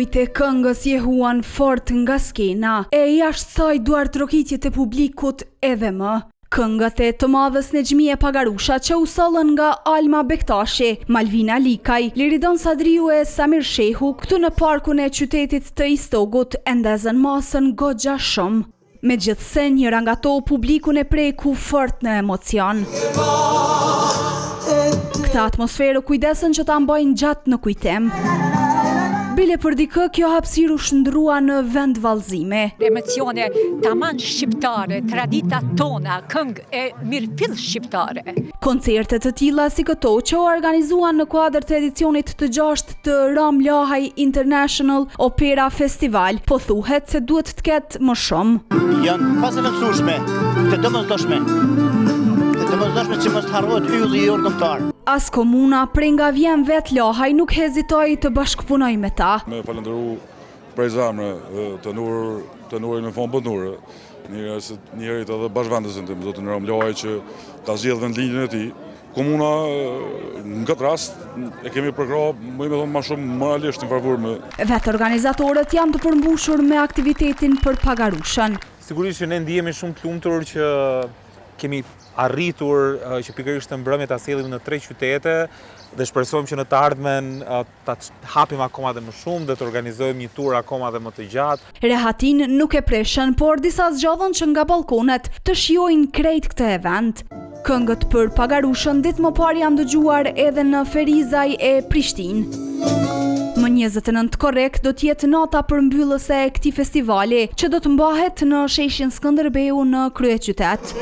Dërguit e këngës jehuan fort nga skena, e jashtë saj duart trokitjet e publikut edhe më. Këngët e të madhës Nexhmie Pagarusha që u sollën nga Alma Bektashi, Malvina Likaj, Liridon Sadriu e Samir Shehu, këtu në parkun e qytetit të Istogut, e ndezën masën goxha shumë. Megjithse njëra nga to publikun e preku fort në emocion. Këta atmosferë kujdesën që ta mbajnë gjatë në kujtim. Bile për dikë kjo hapësirë u shndrua në vend vallëzime. Emocione taman shqiptare, tradita tona, këngë e mirëfill shqiptare. Koncerte të tilla si këto që u organizuan në kuadër të edicionit të 6 të Ram Lahaj International Opera Festival, po thuhet se duhet të ketë më shumë. Janë pasaventësueshme, të domosdoshme që mos harrohet ylli i ordëmtar. As komuna prej nga vjen vet Lahaj nuk hezitoi të bashkëpunoj me ta. Me falendëru prej zemre të nurin në fond botnore, njerit edhe bashkëvendesin tim, zotin Ram Lahaj që ka zgjedhur vendlinjën e tij. Komuna në këtë rast e kemi përkrah, më i thonë, më shumë moralisht në favor me. Vetë organizatorët janë të përmbushur me aktivitetin për Pagarushën. Sigurisht që ne ndihemi shumë të lumtur që kemi arritur që pikërisht të mbrëmje ta sjellim në 3 qytete dhe shpresojmë që në të ardhmen ta hapim akoma dhe më shumë dhe të organizojmë një tur akoma dhe më të gjatë. Rehatin nuk e preshën, por disa zgjodhen që nga balkonet të shijojnë krejt këtë event. Këngët për Pagarushën ditë më parë janë dëgjuar edhe në Ferizaj e Prishtinë. Më 29 korrekt do t'jetë nata përmbyllëse e këtij festivali, që do të mbahet në sheshin Skënderbeu në kryeqytet.